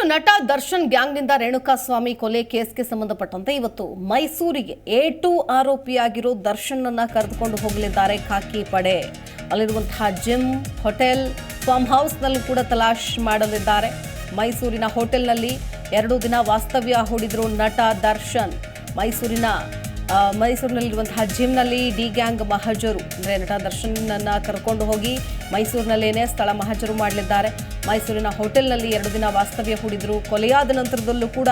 ನಟ ದರ್ಶನ್ ಗ್ಯಾಂಗ್ನಿಂದ ರೇಣುಕಾಸ್ವಾಮಿ ಕೊಲೆ ಕೇಸ್ಗೆ ಸಂಬಂಧಪಟ್ಟಂತೆ ಇವತ್ತು ಮೈಸೂರಿಗೆ A2 ಆರೋಪಿಯಾಗಿರೋ ದರ್ಶನ್ ಅನ್ನ ಕರೆದುಕೊಂಡು ಹೋಗಲಿದ್ದಾರೆ ಖಾಕಿ ಪಡೆ. ಅಲ್ಲಿರುವಂತಹ ಜಿಮ್, ಹೋಟೆಲ್, ಫಾರ್ಮ್ ಹೌಸ್ನಲ್ಲೂ ಕೂಡ ತಲಾಶ್ ಮಾಡಲಿದ್ದಾರೆ. ಮೈಸೂರಿನ ಹೋಟೆಲ್ನಲ್ಲಿ 2 ದಿನ ವಾಸ್ತವ್ಯ ಹೂಡಿದ್ರು ನಟ ದರ್ಶನ್. ಮೈಸೂರಿನಲ್ಲಿರುವಂತಹ ಜಿಮ್ನಲ್ಲಿ ಡಿ ಗ್ಯಾಂಗ್ ಮಹಜರು ಅಂದರೆ ನಟ ದರ್ಶನ್ನನ್ನು ಕರ್ಕೊಂಡು ಹೋಗಿ ಮೈಸೂರಿನಲ್ಲೇನೆ ಸ್ಥಳ ಮಹಜರು ಮಾಡಲಿದ್ದಾರೆ. ಮೈಸೂರಿನ ಹೋಟೆಲ್ನಲ್ಲಿ 2 ದಿನ ವಾಸ್ತವ್ಯ ಹೂಡಿದ್ರು. ಕೊಲೆಯಾದ ನಂತರದಲ್ಲೂ ಕೂಡ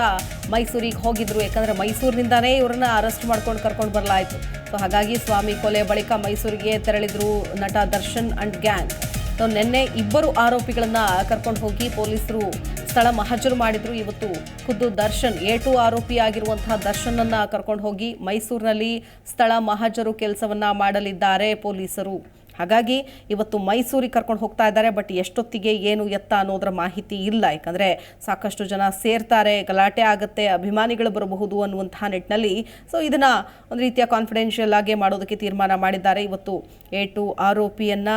ಮೈಸೂರಿಗೆ ಹೋಗಿದ್ರು. ಯಾಕಂದರೆ ಮೈಸೂರಿನಿಂದಾನೇ ಇವರನ್ನ ಅರೆಸ್ಟ್ ಮಾಡ್ಕೊಂಡು ಕರ್ಕೊಂಡು ಬರಲಾಯಿತು. ಸೊ ಹಾಗಾಗಿ ಸ್ವಾಮಿ ಕೊಲೆ ಬಳಿಕ ಮೈಸೂರಿಗೆ ತೆರಳಿದ್ರು ನಟ ದರ್ಶನ್ ಅಂಡ್ ಗ್ಯಾಂಗ್. ಸೊ ನಿನ್ನೆ 2 ಆರೋಪಿಗಳನ್ನ ಕರ್ಕೊಂಡು ಹೋಗಿ ಪೊಲೀಸರು ಸ್ಥಳ ಮಹಜರು ಮಾಡಿದ್ರು. ಇವತ್ತು ಖುದ್ದು ದರ್ಶನ್ A2 ಆರೋಪಿ ಆಗಿರುವಂತಹ ದರ್ಶನನ್ನ ಕರ್ಕೊಂಡು ಹೋಗಿ ಮೈಸೂರಿನಲ್ಲಿ ಸ್ಥಳ ಮಹಜರು ಕೆಲಸವನ್ನ ಮಾಡಲಿದ್ದಾರೆ ಪೊಲೀಸರು. ಹಾಗಾಗಿ ಇವತ್ತು ಮೈಸೂರಿಗೆ ಕರ್ಕೊಂಡು ಹೋಗ್ತಾ ಇದ್ದಾರೆ. ಬಟ್ ಎಷ್ಟೊತ್ತಿಗೆ ಏನು ಎತ್ತ ಅನ್ನೋದರ ಮಾಹಿತಿ ಇಲ್ಲ. ಯಾಕಂದರೆ ಸಾಕಷ್ಟು ಜನ ಸೇರ್ತಾರೆ, ಗಲಾಟೆ ಆಗುತ್ತೆ, ಅಭಿಮಾನಿಗಳು ಬರಬಹುದು ಅನ್ನುವಂತಹ ನಿಟ್ಟಿನಲ್ಲಿ ಸೊ ಇದನ್ನು ಒಂದು ರೀತಿಯ ಕಾನ್ಫಿಡೆನ್ಷಿಯಲ್ ಆಗಿ ಮಾಡೋದಕ್ಕೆ ತೀರ್ಮಾನ ಮಾಡಿದ್ದಾರೆ. ಇವತ್ತು A2 ಆರೋಪಿಯನ್ನು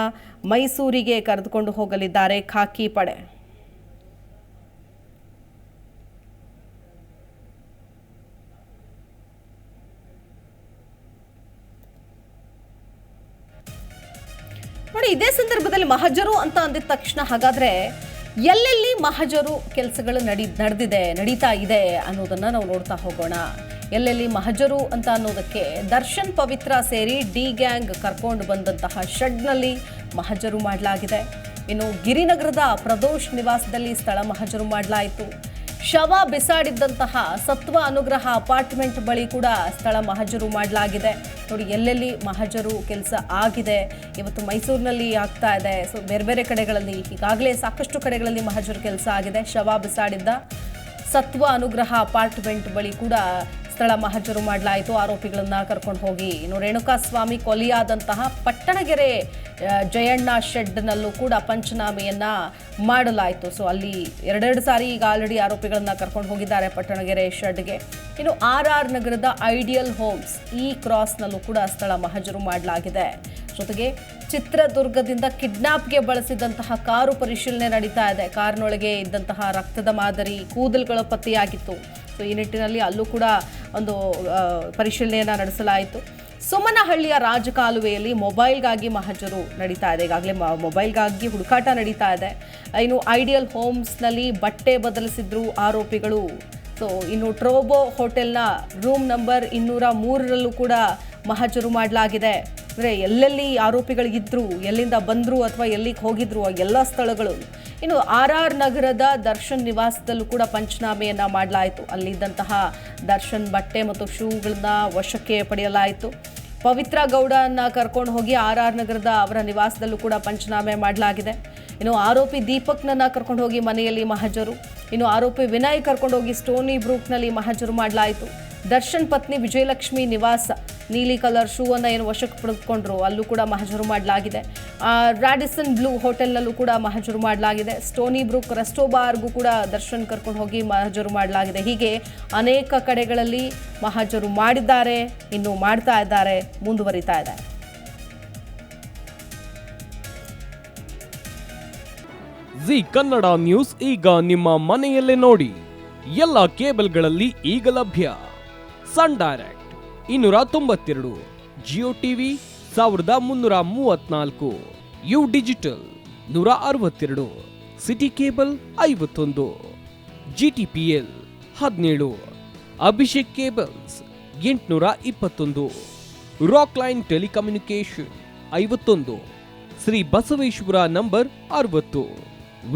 ಮೈಸೂರಿಗೆ ಕರೆದುಕೊಂಡು ಹೋಗಲಿದ್ದಾರೆ ಖಾಕಿ ಪಡೆ. ನೋಡಿ, ಇದೇ ಸಂದರ್ಭದಲ್ಲಿ ಮಹಜರು ಅಂತ ಅಂದಿದ ತಕ್ಷಣ ಹಾಗಾದ್ರೆ ಎಲ್ಲೆಲ್ಲಿ ಮಹಜರು ಕೆಲಸಗಳು ನಡೀತಾ ಇದೆ ಅನ್ನೋದನ್ನ ನಾವು ನೋಡ್ತಾ ಹೋಗೋಣ. ಎಲ್ಲೆಲ್ಲಿ ಮಹಜರು ಅಂತ ಅನ್ನೋದಕ್ಕೆ ದರ್ಶನ್ ಪವಿತ್ರ ಸೇರಿ ಡಿ ಗ್ಯಾಂಗ್ ಕರ್ಕೊಂಡು ಬಂದಂತಹ ಶೆಡ್ನಲ್ಲಿ ಮಹಜರು ಮಾಡಲಾಗಿದೆ. ಇನ್ನು ಗಿರಿನಗರದ ಪ್ರದೋಷ್ ನಿವಾಸದಲ್ಲಿ ಸ್ಥಳ ಮಹಜರು ಮಾಡಲಾಯಿತು. ಶವ ಬಿಸಾಡಿದ್ದಂತಹ ಸತ್ವ ಅನುಗ್ರಹ ಅಪಾರ್ಟ್ಮೆಂಟ್ ಬಳಿ ಕೂಡ ಸ್ಥಳ ಮಹಜರು ಮಾಡಲಾಗಿದೆ. ನೋಡಿ, ಎಲ್ಲೆಲ್ಲಿ ಮಹಜರು ಕೆಲಸ ಆಗಿದೆ. ಇವತ್ತು ಮೈಸೂರಿನಲ್ಲಿ ಆಗ್ತಾ ಇದೆ. ಸೊ ಬೇರೆ ಬೇರೆ ಕಡೆಗಳಲ್ಲಿ ಈಗಾಗಲೇ ಸಾಕಷ್ಟು ಕಡೆಗಳಲ್ಲಿ ಮಹಜರು ಕೆಲಸ ಆಗಿದೆ. ಶವ ಬಿಸಾಡಿದ್ದ ಸತ್ವ ಅನುಗ್ರಹ ಅಪಾರ್ಟ್ಮೆಂಟ್ ಬಳಿ ಕೂಡ ಸ್ಥಳ ಮಹಜರು ಮಾಡಲಾಯಿತು. ಆರೋಪಿಗಳನ್ನ ಕರ್ಕೊಂಡು ಹೋಗಿ ಇನ್ನು ರೇಣುಕಾಸ್ವಾಮಿ ಕೊಲೆಯಾದಂತಹ ಪಟ್ಟಣಗೆರೆ ಜಯಣ್ಣ ಶೆಡ್ನಲ್ಲೂ ಕೂಡ ಪಂಚನಾಮೆಯನ್ನ ಮಾಡಲಾಯಿತು. ಸೊ ಅಲ್ಲಿ 2 ಸಾರಿ ಈಗ ಆಲ್ರೆಡಿ ಆರೋಪಿಗಳನ್ನ ಕರ್ಕೊಂಡು ಹೋಗಿದ್ದಾರೆ ಪಟ್ಟಣಗೆರೆ ಶೆಡ್ಗೆ. ಇನ್ನು RR ನಗರದ ಐಡಿಯಲ್ ಹೋಮ್ಸ್ ಕ್ರಾಸ್ನಲ್ಲೂ ಕೂಡ ಸ್ಥಳ ಮಹಜರು ಮಾಡಲಾಗಿದೆ. ಜೊತೆಗೆ ಚಿತ್ರದುರ್ಗದಿಂದ ಕಿಡ್ನಾಪ್ಗೆ ಬಳಸಿದಂತಹ ಕಾರು ಪರಿಶೀಲನೆ ನಡೀತಾ ಇದೆ. ಕಾರಿನೊಳಗೆ ಇದ್ದಂತಹ ರಕ್ತದ ಮಾದರಿ, ಕೂದಲುಗಳ ಪತ್ತೆಯಾಗಿತ್ತು. ಸೊ ಈ ನಿಟ್ಟಿನಲ್ಲಿ ಅಲ್ಲೂ ಕೂಡ ಒಂದು ಪರಿಶೀಲನೆಯನ್ನು ನಡೆಸಲಾಯಿತು. ಸುಮನಹಳ್ಳಿಯ ರಾಜಕಾಲುವೆಯಲ್ಲಿ ಮೊಬೈಲ್ಗಾಗಿ ಮಹಜರು ನಡೀತಾ ಇದೆ. ಈಗಾಗಲೇ ಮೊಬೈಲ್ಗಾಗಿ ಹುಡುಕಾಟ ನಡೀತಾ ಇದೆ. ಇನ್ನು ಐಡಿಯಲ್ ಹೋಮ್ಸ್ನಲ್ಲಿ ಬಟ್ಟೆ ಬದಲಿಸಿದ್ರು ಆರೋಪಿಗಳು. ಸೊ ಇನ್ನು ಟ್ರೋಬೋ ಹೋಟೆಲ್ನ ರೂಮ್ ನಂಬರ್ 203ರಲ್ಲೂ ಕೂಡ ಮಹಜರು ಮಾಡಲಾಗಿದೆ. ಅಂದರೆ ಎಲ್ಲೆಲ್ಲಿ ಆರೋಪಿಗಳಿದ್ರು, ಎಲ್ಲಿಂದ ಬಂದರು ಅಥವಾ ಎಲ್ಲಿಗೆ ಹೋಗಿದ್ರು ಆ ಎಲ್ಲ ಸ್ಥಳಗಳು. ಇನ್ನು RR ನಗರದ ದರ್ಶನ್ ನಿವಾಸದಲ್ಲೂ ಕೂಡ ಪಂಚನಾಮೆಯನ್ನು ಮಾಡಲಾಯಿತು. ಅಲ್ಲಿದ್ದಂತಹ ದರ್ಶನ್ ಬಟ್ಟೆ ಮತ್ತು ಶೂಗಳನ್ನ ವಶಕ್ಕೆ ಪಡೆಯಲಾಯಿತು. ಪವಿತ್ರ ಗೌಡನ್ನ ಕರ್ಕೊಂಡು ಹೋಗಿ RR ನಗರದ ಅವರ ನಿವಾಸದಲ್ಲೂ ಕೂಡ ಪಂಚನಾಮೆ ಮಾಡಲಾಗಿದೆ. ಇನ್ನು ಆರೋಪಿ ದೀಪಕ್ನನ್ನ ಕರ್ಕೊಂಡು ಹೋಗಿ ಮನೆಯಲ್ಲಿ ಮಹಜರು. ಇನ್ನು ಆರೋಪಿ ವಿನಯ್ ಕರ್ಕೊಂಡು ಹೋಗಿ ಸ್ಟೋನಿ ಬ್ರೂಕ್ನಲ್ಲಿ ಮಹಜರು ಮಾಡಲಾಯಿತು. ದರ್ಶನ್ ಪತ್ನಿ ವಿಜಯಲಕ್ಷ್ಮಿ ನಿವಾಸ ನೀಲಿ ಕಲರ್ ಶೂ ಅನ್ನು ಏನು ವಶಕ್ಕೆ ಪಡೆದುಕೊಂಡ್ರು, ಅಲ್ಲೂ ಕೂಡ ಮಹಜರು ಮಾಡಲಾಗಿದೆ. ರಾಡಿಸನ್ ಬ್ಲೂ ಹೋಟೆಲ್ನಲ್ಲೂ ಕೂಡ ಮಹಜರು ಮಾಡಲಾಗಿದೆ. ಸ್ಟೋನಿ ಬ್ರೂಕ್ ರೆಸ್ಟೋ ಬಾರ್ಗೂ ಕೂಡ ದರ್ಶನ್ ಕರ್ಕೊಂಡು ಹೋಗಿ ಮಹಜರು ಮಾಡಲಾಗಿದೆ. ಹೀಗೆ ಅನೇಕ ಕಡೆಗಳಲ್ಲಿ ಮಹಜರು ಮಾಡಿದ್ದಾರೆ, ಇನ್ನು ಮಾಡ್ತಾ ಇದ್ದಾರೆ, ಮುಂದುವರಿತಾ ಇದೆ. ಜಿ ಕನ್ನಡ ನ್ಯೂಸ್ ಈಗ ನಿಮ್ಮ ಮನೆಯಲ್ಲೇ ನೋಡಿ. ಎಲ್ಲ ಕೇಬಲ್ಗಳಲ್ಲಿ ಈಗ ಲಭ್ಯ. Sun Direct 292, Jio TV 1334, U Digital 162, City Cable 51, GTPL 17, Abhishek cables 821, Rock Line telecommunication 51, Shri Basaveshwara number 60,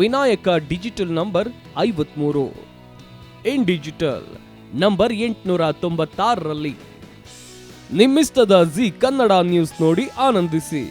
Vinayaka digital number 53, In Digital number 896ರಲ್ಲಿ. ನಿಮ್ಮಿಸ್ತದ ಜಿ ಕನ್ನಡ ನ್ಯೂಸ್ ನೋಡಿ ಆನಂದಿಸಿ.